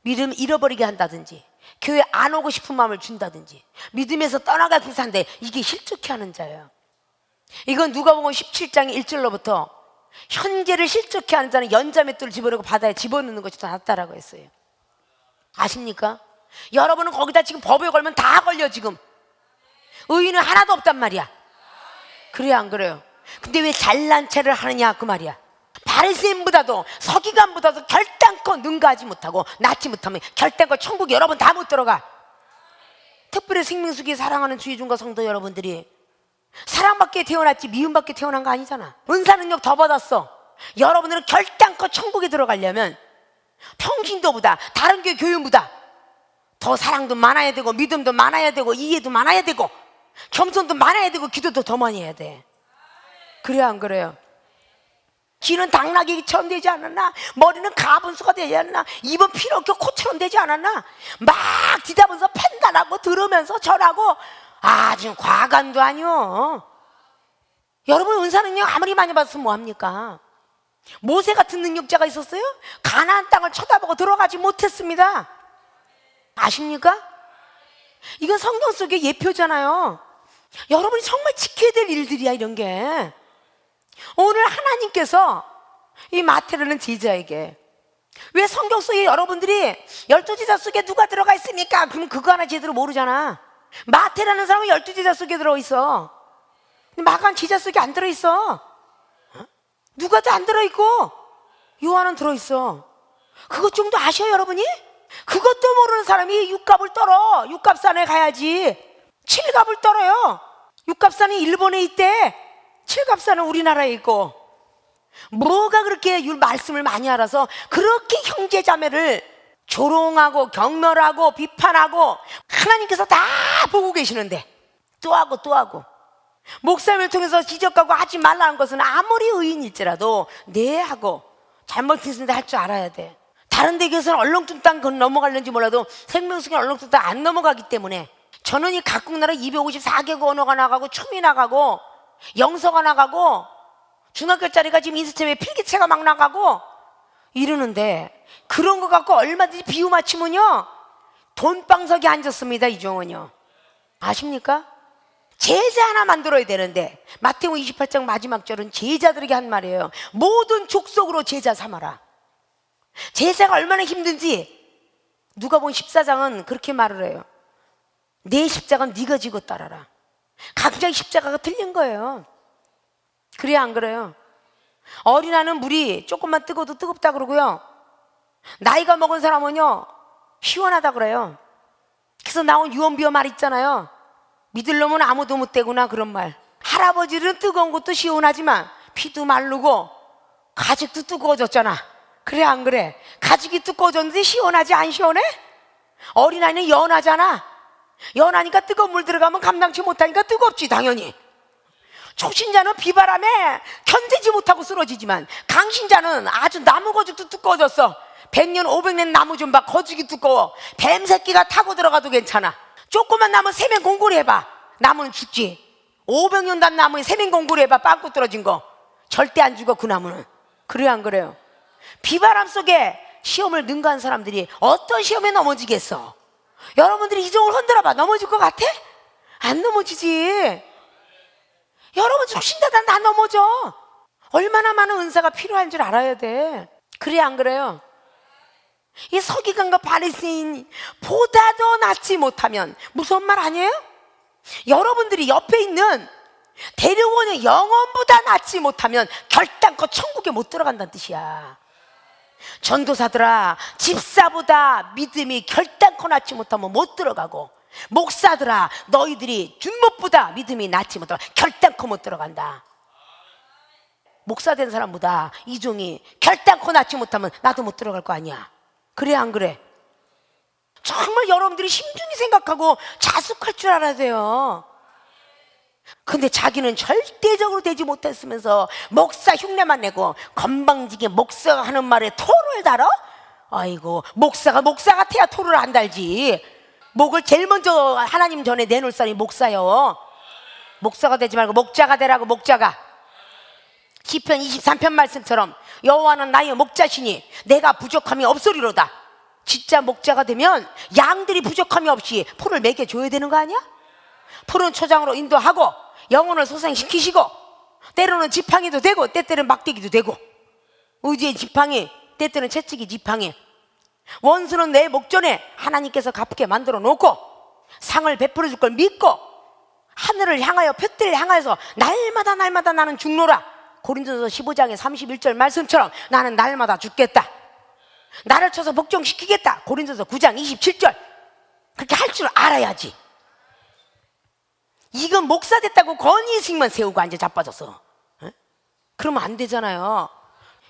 믿음 잃어버리게 한다든지, 교회 안 오고 싶은 마음을 준다든지, 믿음에서 떠나가게 한데, 이게 실족케 하는 자예요. 이건 누가복음 17장 1절로부터 현재를 실족케 하는 자는 연자맷돌을 집어넣고 바다에 집어넣는 것이 더 낫다라고 했어요. 아십니까? 여러분은 거기다 지금 법에 걸면 다 걸려. 지금 의인은 하나도 없단 말이야. 그래요, 안 그래요? 근데 왜 잘난 체를 하느냐, 그 말이야. 바리새인보다도 서기관보다도 결단코 능가하지 못하고 낫지 못하면 결단코 천국 여러분 다 못 들어가. 특별히 생명수기 사랑하는 주의중과 성도 여러분들이 사랑받게 태어났지 미움받게 태어난 거 아니잖아. 은사능력 더 받았어. 여러분들은 결단코 천국에 들어가려면 평신도보다, 다른 교회 교인보다 더 사랑도 많아야 되고 믿음도 많아야 되고 이해도 많아야 되고 겸손도 많아야 되고 기도도 더 많이 해야 돼. 그래야 안 그래요? 귀는 당나귀처럼 되지 않았나? 머리는 가분수가 되지 않았나? 입은 피노키오 코처럼 되지 않았나? 막 뒤다면서 판단하고 들으면서 절하고, 지금 과간도 아니요. 여러분 은사능력 아무리 많이 받았으면 뭐합니까? 모세 같은 능력자가 있었어요? 가나안 땅을 쳐다보고 들어가지 못했습니다. 아십니까? 이건 성경 속의 예표잖아요. 여러분이 정말 지켜야 될 일들이야, 이런 게. 오늘 하나님께서 이 마태라는 제자에게, 왜 성경 속에 여러분들이 12제자 속에 누가 들어가 있습니까? 그러면 그거 하나 제대로 모르잖아. 마태라는 사람은 12제자 속에 들어있어. 마가는 제자 속에 안 들어있어. 누가도 안 들어있고 요한은 들어있어. 그것 정도 아셔요, 여러분이? 그것도 모르는 사람이 육갑을 떨어. 육갑산에 가야지 7갑을 떨어요. 육갑산이 일본에 있대. 칠갑산은 우리나라에 있고. 뭐가 그렇게 말씀을 많이 알아서 그렇게 형제자매를 조롱하고 경멸하고 비판하고 하나님께서 다 보고 계시는데 또 하고 또 하고. 목사님을 통해서 지적하고 하지 말라는 것은 아무리 의인일지라도 네 하고 잘못했는데 할 줄 알아야 돼. 다른 대교에서는 얼렁뚱땅 넘어갈는지 몰라도 생명수경 얼렁뚱땅 안 넘어가기 때문에 저는 이 각국 나라 254개국 언어가 나가고 춤이 나가고 영서가 나가고 중학교짜리가 지금 인스체에 필기체가 막 나가고 이러는데 그런 거 갖고 얼마든지 비유 맞추면요 돈방석에 앉았습니다. 이종은요 아십니까? 제자 하나 만들어야 되는데 마태복음 28장 마지막 절은 제자들에게 한 말이에요. 모든 족속으로 제자 삼아라. 제자가 얼마나 힘든지 누가복음 14장은 그렇게 말을 해요. 내 십자가는 네가 지고 따라라. 각자의 십자가가 틀린 거예요. 그래야 안 그래요? 어린아이는 물이 조금만 뜨거워도 뜨겁다 그러고요, 나이가 먹은 사람은요 시원하다 그래요. 그래서 나온 유언비어 말 있잖아요. 믿을 놈은 아무도 못 되구나, 그런 말. 할아버지는 뜨거운 것도 시원하지만 피도 마르고 가죽도 뜨거워졌잖아. 그래 안 그래? 가죽이 뜨거워졌는데 시원하지 안 시원해? 어린아이는 연하잖아. 연하니까 뜨거운 물 들어가면 감당치 못하니까 뜨겁지 당연히. 초신자는 비바람에 견디지 못하고 쓰러지지만 강신자는 아주 나무 거죽도 두꺼워졌어. 100년 500년 나무 좀 봐. 거죽이 두꺼워. 뱀 새끼가 타고 들어가도 괜찮아. 조그만 나무 세면 공고리 해봐. 나무는 죽지. 500년 단 나무에 세면 공고리 해봐. 빵꾸 떨어진 거 절대 안 죽어 그 나무는. 그래요 안 그래요? 비바람 속에 시험을 능가한 사람들이 어떤 시험에 넘어지겠어? 여러분들이 이종을 흔들어봐. 넘어질 것 같아? 안 넘어지지. 여러분 죽신다다 나 넘어져. 얼마나 많은 은사가 필요한 줄 알아야 돼. 그래 안 그래요? 이 서기관과 바리새인 보다도 낫지 못하면 무서운 말 아니에요? 여러분들이 옆에 있는 대령원의 영혼보다 낫지 못하면 결단코 천국에 못 들어간다는 뜻이야. 전도사들아, 집사보다 믿음이 결단코 낫지 못하면 못 들어가고, 목사들아, 너희들이 준목보다 믿음이 낫지 못하면 결단코 못 들어간다. 목사 된 사람보다 이종이 결단코 낫지 못하면 나도 못 들어갈 거 아니야. 그래 안 그래? 정말 여러분들이 심중히 생각하고 자숙할 줄 알아야 돼요. 근데 자기는 절대적으로 되지 못했으면서 목사 흉내만 내고 건방지게 목사가 하는 말에 토를 달아? 아이고, 목사가 목사 같아야 토를 안 달지. 목을 제일 먼저 하나님 전에 내놓을 사람이 목사요. 목사가 되지 말고 목자가 되라고. 목자가. 시편 23편 말씀처럼 여호와는 나의 목자시니 내가 부족함이 없으리로다. 진짜 목자가 되면 양들이 부족함이 없이 풀을 먹여줘야 되는 거 아니야? 푸른 초장으로 인도하고 영혼을 소생시키시고, 때로는 지팡이도 되고 때때로는 막대기도 되고, 의지의 지팡이 때때로는 채찍이 지팡이. 원수는 내 목전에 하나님께서 갚게 만들어 놓고 상을 베풀어 줄 걸 믿고 하늘을 향하여 볕들을 향하여서 날마다 나는 죽노라. 고린도서 15장의 31절 말씀처럼 나는 날마다 죽겠다. 나를 쳐서 복종시키겠다. 고린도서 9장 27절. 그렇게 할 줄 알아야지. 이건 목사 됐다고 권위의식만 세우고 앉아 자빠져서, 에? 그러면 안 되잖아요.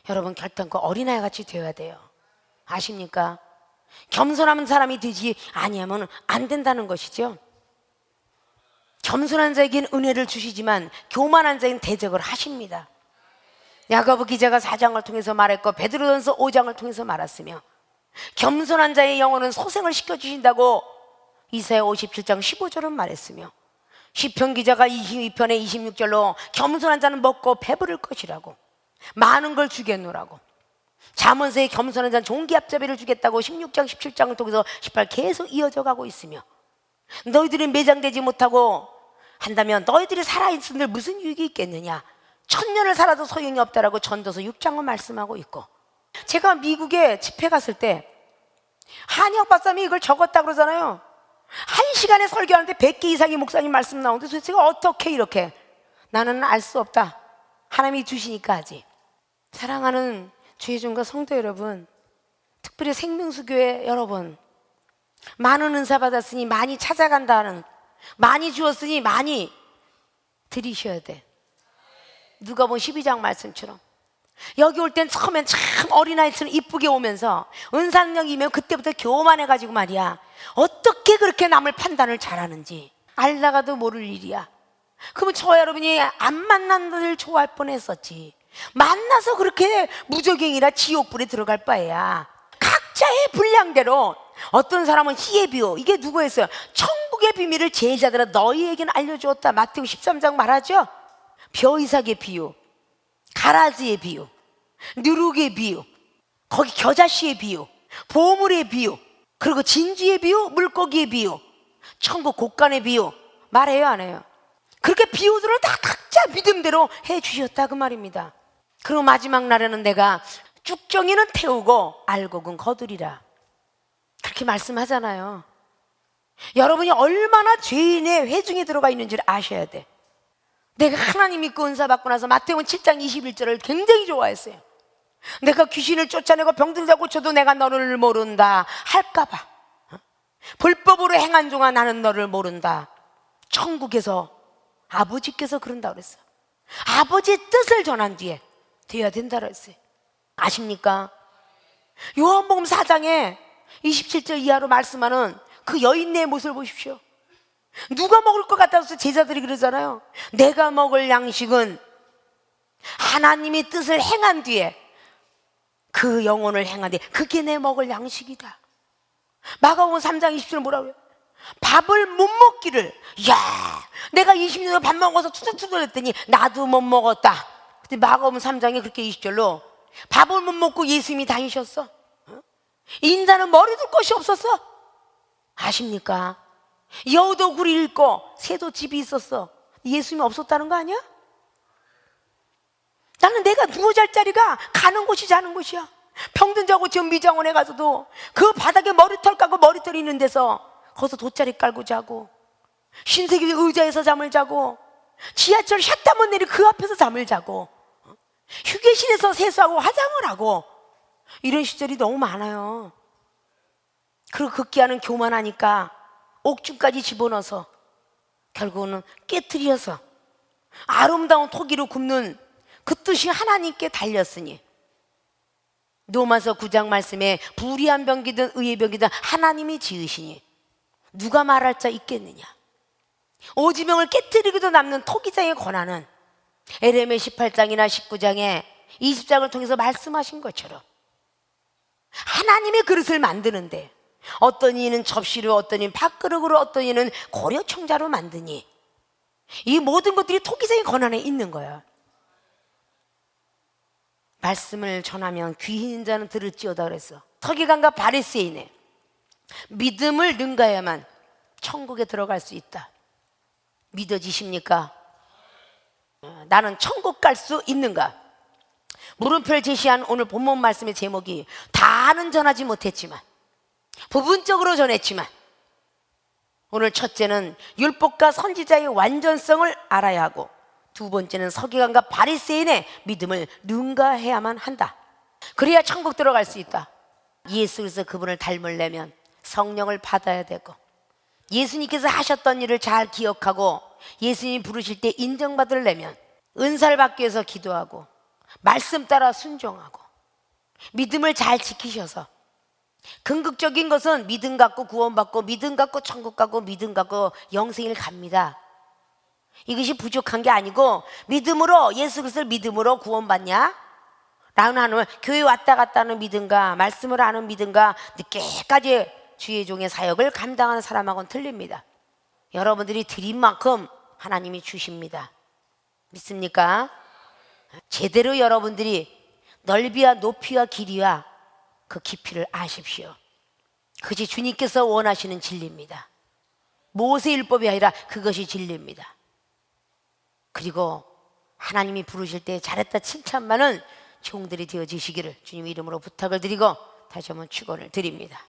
여러분 결단코 어린아이 같이 되어야 돼요. 아십니까? 겸손한 사람이 되지 아니하면 안 된다는 것이죠. 겸손한 자에게는 은혜를 주시지만 교만한 자에게는 대적을 하십니다. 야고보 기자가 4장을 통해서 말했고 베드로전서 5장을 통해서 말했으며, 겸손한 자의 영혼은 소생을 시켜주신다고 이사야 57장 15절은 말했으며, 시편 기자가 22편의 26절로 겸손한 자는 먹고 배부를 것이라고, 많은 걸 주겠노라고, 잠언서에 겸손한 자는 종기압자비를 주겠다고 16장 17장을 통해서 18 계속 이어져 가고 있으며, 너희들이 매장되지 못하고 한다면 너희들이 살아있은들 무슨 유익이 있겠느냐, 1000년을 살아도 소용이 없다라고 전도서 6장은 말씀하고 있고, 제가 미국에 집회 갔을 때 한의학 박사님이 이걸 적었다 그러잖아요. 1시간에 설교하는데 100개 이상의 목사님 말씀 나오는데 도대체 어떻게 이렇게. 나는 알 수 없다. 하나님이 주시니까 하지. 사랑하는 주의 종과 성도 여러분, 특별히 생명수교회 여러분, 많은 은사 받았으니 많이 찾아간다는, 많이 주었으니 많이 드리셔야 돼. 누가복음 12장 말씀처럼 여기 올 땐 처음엔 참 어린아이처럼 이쁘게 오면서 은사능력이면 그때부터 교만해가지고 말이야, 어떻게 그렇게 남을 판단을 잘하는지 알다가도 모를 일이야. 그러면 저와 여러분이 안 만난 들 좋아할 뻔했었지. 만나서 그렇게 무적행이라 지옥불에 들어갈 바에야 각자의 분량대로. 어떤 사람은 희의 비유, 이게 누구였어요? 천국의 비밀을 제자들아 너희에게는 알려주었다. 마태복음 13장 말하죠. 벼이삭의 비유, 가라지의 비유, 누룩의 비유, 거기 겨자씨의 비유, 보물의 비유, 그리고 진주의 비유, 물고기의 비유, 천국 곳간의 비유 말해요, 안 해요? 그렇게 비유들을 다 각자 믿음대로 해 주셨다 그 말입니다. 그리고 마지막 날에는 내가 쭉정이는 태우고 알곡은 거두리라, 그렇게 말씀하잖아요. 여러분이 얼마나 죄인의 회중에 들어가 있는지를 아셔야 돼. 내가 하나님 믿고 은사 받고 나서 마태복음 7장 21절을 굉장히 좋아했어요. 내가 귀신을 쫓아내고 병들 다 고쳐도 내가 너를 모른다 할까봐, 불법으로 행한 종아 나는 너를 모른다. 천국에서 아버지께서 그런다 그랬어요. 아버지의 뜻을 전한 뒤에 돼야 된다 그랬어요. 아십니까? 요한복음 4장에 27절 이하로 말씀하는 그 여인네의 모습을 보십시오. 누가 먹을 것 같아서 제자들이 그러잖아요. 내가 먹을 양식은 하나님이 뜻을 행한 뒤에, 그 영혼을 행한 뒤에 그게 내 먹을 양식이다. 마가복음 3장 20절 뭐라고요? 밥을 못 먹기를, 야, 내가 20년 밥 먹어서 투덜투덜 했더니 나도 못 먹었다. 근데 마가복음 3장에 그렇게 20절로 밥을 못 먹고 예수님이 다니셨어. 인자는 머리 둘 곳이 없었어. 아십니까? 여우도 굴이 있고 새도 집이 있었어. 예수님이 없었다는 거 아니야? 나는 내가 누워 잘 자리가 가는 곳이 자는 곳이야. 병든 자고 지금 미장원에 가서도 그 바닥에 머리털 까고 머리털 있는 데서 거기서 돗자리 깔고 자고, 신세계 의자에서 잠을 자고, 지하철 샷다문 내리 그 앞에서 잠을 자고, 휴게실에서 세수하고 화장을 하고, 이런 시절이 너무 많아요. 그리고 극기하는 교만하니까 옥중까지 집어넣어서 결국은 깨트려서 아름다운 토기로 굽는 그 뜻이 하나님께 달렸으니, 로마서 9장 말씀에 불의한 병기든 의의 병기든 하나님이 지으시니 누가 말할 자 있겠느냐. 오지명을 깨트리기도 남는 토기장의 권한은 에레미야 18장이나 19장에 20장을 통해서 말씀하신 것처럼 하나님의 그릇을 만드는데, 어떤 이는 접시로, 어떤 이는 밥그릇으로, 어떤 이는 고려청자로 만드니, 이 모든 것들이 토기장의 권한에 있는 거야. 말씀을 전하면 귀 있는 자는 들을지어다 그랬어. 서기관과 바리새인의 믿음을 능가해야만 천국에 들어갈 수 있다. 믿어지십니까? 나는 천국 갈 수 있는가? 물음표를 제시한 오늘 본문 말씀의 제목이, 다는 전하지 못했지만 부분적으로 전했지만, 오늘 첫째는 율법과 선지자의 완전성을 알아야 하고, 두 번째는 서기관과 바리새인의 믿음을 능가해야만 한다. 그래야 천국 들어갈 수 있다. 예수 그리스도 그분을 닮으려면 성령을 받아야 되고, 예수님께서 하셨던 일을 잘 기억하고 예수님이 부르실 때 인정받으려면 은사를 받기 위해서 기도하고 말씀 따라 순종하고 믿음을 잘 지키셔서, 궁극적인 것은 믿음 갖고 구원받고, 믿음 갖고 천국 가고, 믿음 갖고 영생을 갑니다. 이것이 부족한 게 아니고, 믿음으로, 예수 그리스도를 믿음으로 구원받냐? 라는 하는, 교회 왔다 갔다 하는 믿음과 말씀을 아는 믿음과 늦게까지 주의 종의 사역을 감당하는 사람하고는 틀립니다. 여러분들이 드린 만큼 하나님이 주십니다. 믿습니까? 제대로 여러분들이 넓이와 높이와 길이와 그 깊이를 아십시오. 그것이 주님께서 원하시는 진리입니다. 모세율법이 아니라 그것이 진리입니다. 그리고 하나님이 부르실 때 잘했다 칭찬받는 종들이 되어지시기를 주님 이름으로 부탁을 드리고 다시 한번 축원을 드립니다.